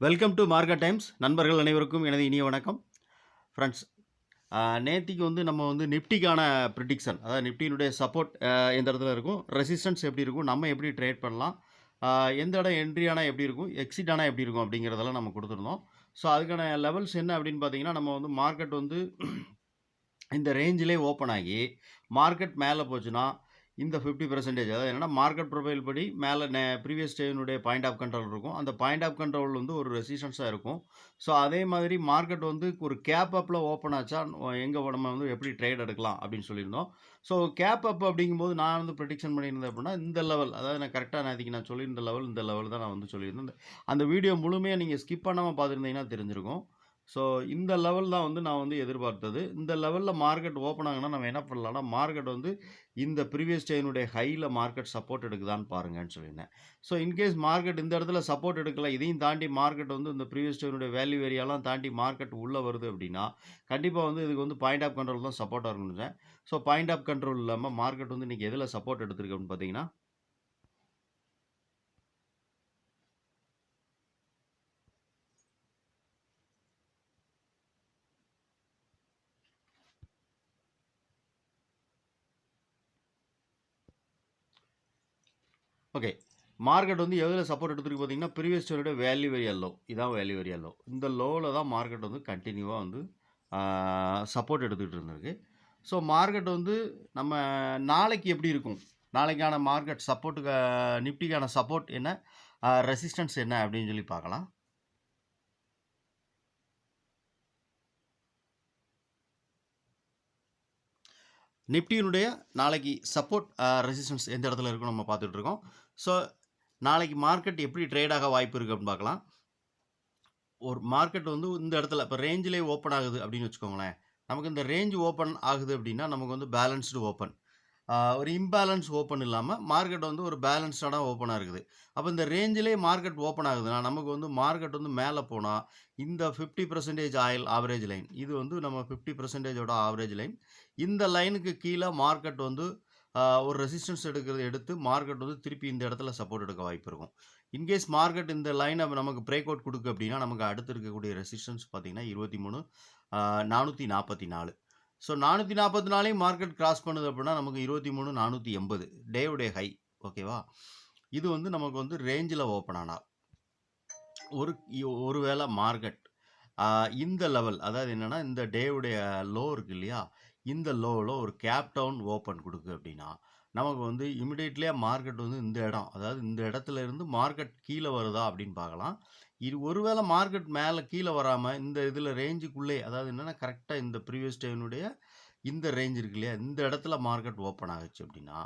Welcome to market times. நண்பர்கள் அனைவருக்கும் எனது இனிய வணக்கம். ஃப்ரெண்ட்ஸ், நேத்திக்கு நம்ம நிஃப்டிக்கான ப்ரிடிக்ஷன், அதாவது நிஃப்டியினுடைய சப்போர்ட் எந்த இடத்துல இருக்கும், ரெசிஸ்டன்ஸ் எப்படி இருக்கும், நம்ம எப்படி ட்ரேட் பண்ணலாம், எந்த இடம் என்ட்ரி ஆனா எப்படி இருக்கும், எக்ஸிட் ஆனா எப்படி இருக்கும் அப்படிங்கிறதெல்லாம் நம்ம கொடுத்துருந்தோம். ஸோ அதுக்கான லெவல்ஸ் என்ன அப்படின்னு பார்த்தீங்கன்னா, நம்ம மார்க்கெட் இந்த ரேஞ்சிலே ஓப்பன் ஆகி மார்க்கெட் மேலே போச்சுன்னா இந்த 50% அதாவது என்னன்னா மார்க்கெட் ப்ரொஃபைல் படி மேலே ப்ரீவியஸ் டேனுடைய பாயிண்ட் ஆஃப் கண்ட்ரோல் இருக்கும். அந்த பாயிண்ட் ஆஃப் கண்ட்ரோல் ஒரு ரெசிஸ்டன்ஸாக இருக்கும். ஸோ அதே மாதிரி மார்க்கெட் ஒரு கேப் அப்பில் ஓப்பன் ஆச்சா எங்கே நம்ம எப்படி ட்ரேட் எடுக்கலாம் அப்படின்னு சொல்லியிருந்தோம். ஸோ கேப் அப் அப்படிங்கும்போது நான் ப்ரெடிக்ஷன் பண்ணியிருந்தேன் அப்படின்னா இந்த லெவல், அதாவது நான் கரெக்டாக நேற்றுக்கு நான் சொல்லியிருந்த லெவல் இந்த லெவல் தான் நான் சொல்லியிருந்தேன். அந்த வீடியோ முழுமையாக நீங்கள் ஸ்கிப் பண்ணாமல் பார்த்துருந்தீங்கன்னா தெரிஞ்சிருக்கும். ஸோ இந்த லெவல் தான் நான் எதிர்பார்த்தது. இந்த லெவலில் மார்க்கெட் ஓப்பன் ஆகுனா நம்ம என்ன பண்ணலாம்னா, மார்க்கெட் இந்த ப்ரீவியஸ் டேனுடைய ஹையில் மார்க்கெட் சப்போர்ட் எடுக்குதான்னு பாருங்கன்னு சொல்லியிருந்தேன். ஸோ இன்கேஸ் மார்க்கெட் இந்த இடத்துல சப்போர்ட் எடுக்கல, இதையும் தாண்டி மார்க்கெட் இந்த ப்ரீவியஸ் டேனுடைய வேல்யூ ஏரியாலாம் தாண்டி மார்க்கெட் உள்ளே வருது அப்படின்னா, கண்டிப்பாக இதுக்கு பாயிண்ட் ஆஃப் கண்ட்ரோல் தான் சப்போர்ட்டாக இருக்கணும். ஸோ பாயிண்ட் ஆஃப் கண்ட்ரோல் இல்லாமல் மார்க்கெட் இன்றைக்கி எதில் சப்போர்ட் எடுத்திருக்கு அப்படின்னு பார்த்தீங்கன்னா, ஓகே, மார்க்கெட் எதில் சப்போர்ட் எடுத்துருக்கு பார்த்தீங்கன்னா, ப்ரீவியஸ் டேனுடைய வேல்யூ ஏரியா லோ, இதான் வேல்யூ ஏரியா லோ. இந்த லோவில் தான் மார்க்கெட் கண்டினியூவாக சப்போர்ட் எடுத்துக்கிட்டு இருந்திருக்கு. ஸோ மார்க்கெட் நம்ம நாளைக்கு எப்படி இருக்கும், நாளைக்கான மார்க்கெட் சப்போர்ட்டுக்கு நிஃப்டிக்கான சப்போர்ட் என்ன, ரெசிஸ்டன்ஸ் என்ன அப்படின்னு சொல்லி பார்க்கலாம். நிஃப்டியினுடைய நாளைக்கு சப்போர்ட் ரெசிஸ்டன்ஸ் எந்த இடத்துல இருக்கும் நம்ம பார்த்துட்டு இருக்கோம். ஸோ நாளைக்கு மார்க்கெட் எப்படி ட்ரேட் ஆக வாய்ப்பு இருக்குது அப்படின்னு பார்க்கலாம். ஒரு மார்க்கெட் இந்த இடத்துல இப்போ ரேஞ்சிலே ஓப்பன் ஆகுது அப்படின்னு வச்சுக்கோங்களேன். நமக்கு இந்த ரேஞ்ச் ஓப்பன் ஆகுது அப்படின்னா நமக்கு பேலன்ஸ்டு ஓப்பன், ஒரு இம்பேலன்ஸ் ஓப்பன் இல்லாமல் மார்க்கெட் ஒரு பேலன்ஸ்டாக ஓப்பனாக இருக்குது. அப்போ இந்த ரேஞ்சிலே மார்க்கெட் ஓப்பன் ஆகுதுன்னா நமக்கு மார்க்கெட் மேலே போனால் இந்த 50% ஆயில் ஆவரேஜ் லைன், இது நம்ம 50%ஓட ஆவரேஜ் லைன். இந்த லைனுக்கு கீழே மார்க்கெட் ஒரு ரெசிஸ்டன்ஸ் எடுத்து மார்க்கெட் திருப்பி இந்த இடத்துல சப்போர்ட் எடுக்க வாய்ப்பு இருக்கும். இன்கேஸ் மார்க்கெட் இந்த லைனை நமக்கு பிரேக் அவுட் கொடுக்கு அப்படின்னா நமக்கு அடுத்து இருக்கக்கூடிய ரெசிஸ்டன்ஸ் பார்த்தீங்கன்னா 23,444. ஸோ 444 மார்க்கெட் கிராஸ் பண்ணுது அப்படின்னா நமக்கு 23,480 டேவுடைய ஹை. ஓகேவா, இது நமக்கு ரேஞ்சில் ஓப்பன் ஆனால் ஒருவேளை மார்க்கெட் இந்த லெவல், அதாவது என்னென்னா இந்த டேவுடைய லோ இருக்கு இல்லையா, இந்த லோவில் ஒரு கேப் டவுன் ஓப்பன் கொடுக்கு அப்படின்னா நமக்கு இமிடியேட்லியாக மார்க்கெட் இந்த இடம், அதாவது இந்த இடத்துல இருந்து மார்க்கெட் கீழே வருதா அப்படின்னு பார்க்கலாம். இது ஒருவேளை மார்க்கெட் மேலே கீழே வராமல் இந்த இதில் ரேஞ்சுக்குள்ளே, அதாவது என்னென்னா கரெக்டாக இந்த ப்ரீவியஸ் டேனுடைய இந்த ரேஞ்ச் இருக்கு இல்லையா, இந்த இடத்துல மார்க்கெட் ஓப்பன் ஆகுச்சு அப்படின்னா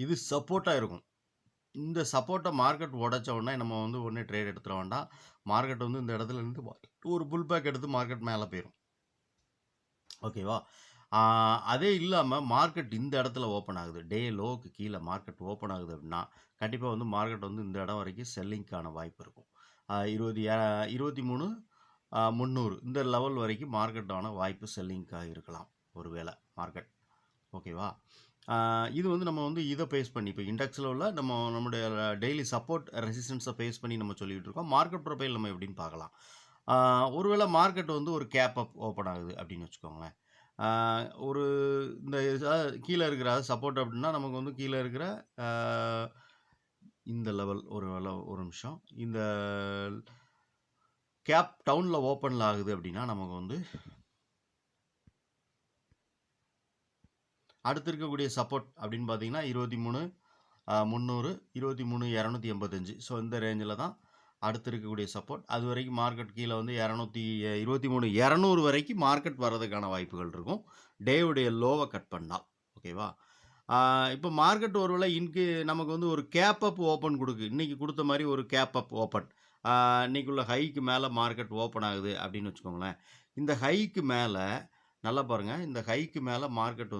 இது சப்போர்ட்டாக இருக்கும். இந்த சப்போர்ட்டை மார்க்கெட் உடைச்ச உடனே நம்ம உடனே ட்ரேட் எடுத்துட வேண்டாம். மார்க்கெட் இந்த இடத்துல இருந்து ஒரு புல் பேக் எடுத்து மார்க்கெட் மேலே போயிடும். ஓகேவா, அதே இல்லாமல் மார்க்கெட் இந்த இடத்துல ஓப்பன் ஆகுது, டே லோவுக்கு கீழே மார்க்கெட் ஓப்பன் ஆகுது அப்படின்னா கண்டிப்பாக மார்க்கெட் இந்த இடம் வரைக்கும் செல்லிங்க்கான வாய்ப்பு இருக்கும். 23,300 இந்த லெவல் வரைக்கும் மார்க்கெட்டான வாய்ப்பு செல்லிங்க்காக இருக்கலாம் ஒருவேளை மார்க்கெட். ஓகேவா, இது நம்ம இதை பேஸ் பண்ணி இப்போ இண்டெக்ஸில் உள்ள நம்முடைய டெய்லி சப்போர்ட் ரெசிஸ்டன்ஸை பேஸ் பண்ணி நம்ம சொல்லிகிட்டு இருக்கோம். மார்க்கெட் ப்ரொஃபைல் நம்ம எப்படின்னு பார்க்கலாம். ஒருவேளை மார்க்கெட் ஒரு கேப் அப் ஓப்பன் ஆகுது அப்படின்னு வச்சுக்கோங்களேன். ஒரு இந்த கீழே இருக்கிற சப்போர்ட் அப்படின்னா நமக்கு கீழே இருக்கிற இந்த லெவல், ஒரு நிமிஷம், இந்த கேப் டவுனில் ஓப்பனில் ஆகுது அப்படின்னா நமக்கு அடுத்து இருக்கக்கூடிய சப்போர்ட் அப்படின்னு பார்த்தீங்கன்னா 23,300, 23,285. ஸோ இந்த ரேஞ்சில் தான் அடுத்து இருக்கக்கூடிய சப்போர்ட். அது வரைக்கும் மார்க்கெட் கீழே 23,200 வரைக்கும் மார்க்கெட் வர்றதுக்கான வாய்ப்புகள் இருக்கும், டேவுடைய லோவை கட் பண்ணால். ஓகேவா, இப்போ மார்க்கெட் ஒருவேளை நமக்கு ஒரு கேப் அப் ஓப்பன் கொடுக்கு, இன்றைக்கி கொடுத்த மாதிரி ஒரு கேப் அப் ஓப்பன், இன்றைக்குள்ள ஹைக்கு மேலே மார்க்கெட் ஓப்பன் ஆகுது அப்படின்னு வச்சுக்கோங்களேன். இந்த ஹைக்கு மேலே நல்லா பாருங்கள், இந்த ஹைக்கு மேலே மார்க்கெட்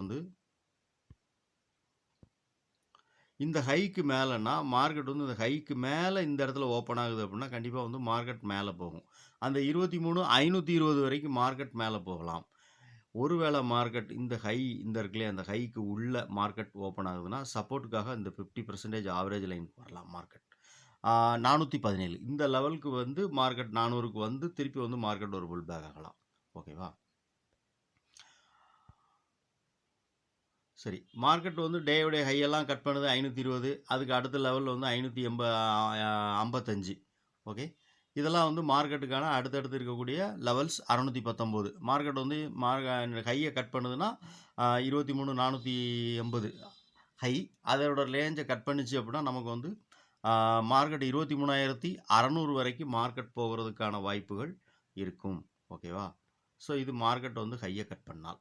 இந்த ஹைக்கு மேலேனா மார்க்கெட் இந்த ஹைக்கு மேலே இந்த இடத்துல ஓப்பன் ஆகுது அப்படின்னா கண்டிப்பாக மார்க்கெட் மேலே போகும். அந்த 23,520 வரைக்கும் மார்க்கெட் மேலே போகலாம். ஒருவேளை மார்க்கெட் இந்த ஹை இந்த இருக்குல்லையே அந்த ஹைக்கு உள்ள மார்க்கெட் ஓப்பன் ஆகுதுன்னா சப்போர்ட்டுக்காக இந்த 50% ஆவரேஜ் லைனுக்கு வரலாம் மார்க்கெட். 417 இந்த லெவலுக்கு வந்து மார்க்கெட் 400க்கு வந்து திருப்பி வந்து மார்க்கெட் ஒரு புல் பேக் ஆகலாம். ஓகேவா? சரி. மார்க்கெட் வந்து டேவுடைய ஹை எல்லாம் கட் பண்ணுது 520. அதுக்கு அடுத்த லெவல் வந்து 55. ஓகே. இதெல்லாம் வந்து மார்க்கெட்டுக்கான அடுத்தடுத்து இருக்கக்கூடிய லெவல்ஸ் 619. மார்க்கெட் வந்து ஹையை கட் பண்ணுதுன்னா 23,480 ஹை. அதோட ரேஞ்சை கட் பண்ணுச்சு அப்படின்னா நமக்கு வந்து மார்க்கெட் 23,600 வரைக்கும் மார்க்கெட் போகிறதுக்கான வாய்ப்புகள் இருக்கும். ஓகேவா? ஸோ இது மார்க்கெட் வந்து ஹையை கட் பண்ணால்.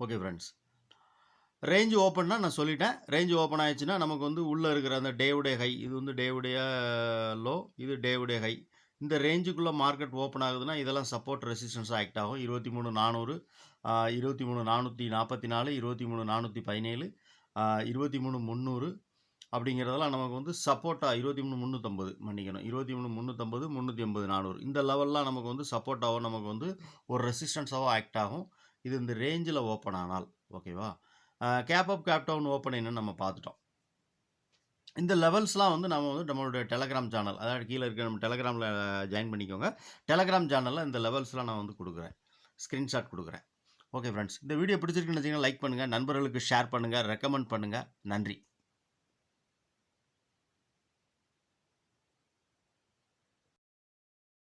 Okay friends. ரேஞ்ச் ஓப்பன்னா நான் சொல்லிட்டேன். ரேஞ்ச் ஓப்பன் ஆயிடுச்சுன்னா நமக்கு வந்து உள்ளே இருக்கிற அந்த டேவுடைய ஹை, இது வந்து டேவுடைய லோ, இது டேவுடைய ஹை. இந்த ரேஞ்சுக்குள்ளே மார்க்கெட் ஓப்பன் ஆகுதுன்னா இதெல்லாம் சப்போர்ட் ரெசிஸ்டன்ஸ் ஆக்ட் ஆகும். 23,400, 23,444, 23,417, 23,300 அப்படிங்கிறதெல்லாம் நமக்கு வந்து சப்போர்ட்டாக 23,350 மன்னிக்கணும். 23,350, 380, 400 இந்த லெவல்லாம் நமக்கு வந்து சப்போர்ட்டாகவும் நமக்கு வந்து ஒரு ரெசிஸ்டன்ஸாகவும் ஆக்ட் ஆகும். இது இந்த ரேஞ்சில் ஓப்பன் ஆனால். ஓகேவா? Cap up cap down open என்னன்னு நம்ம பார்த்துட்டோம். இந்த லெவல்ஸ்லாம் வந்து நம்ம வந்து நம்மளுடைய டெலகிராம் சேனல், அதாவது கீழே இருக்க நம்ம டெலகிராமில் ஜாயின் பண்ணிக்கோங்க. டெலகிராம் சேனலில் இந்த லெவல்ஸ்லாம் நான் வந்து கொடுக்குறேன், ஸ்க்ரீன்ஷாட் கொடுக்குறேன். ஓகே ஃப்ரெண்ட்ஸ், இந்த வீடியோ பிடிச்சிருக்குன்னு வச்சிங்கன்னா லைக் பண்ணுங்கள், நண்பர்களுக்கு ஷேர் பண்ணுங்கள், ரெக்கமெண்ட் பண்ணுங்கள். நன்றி.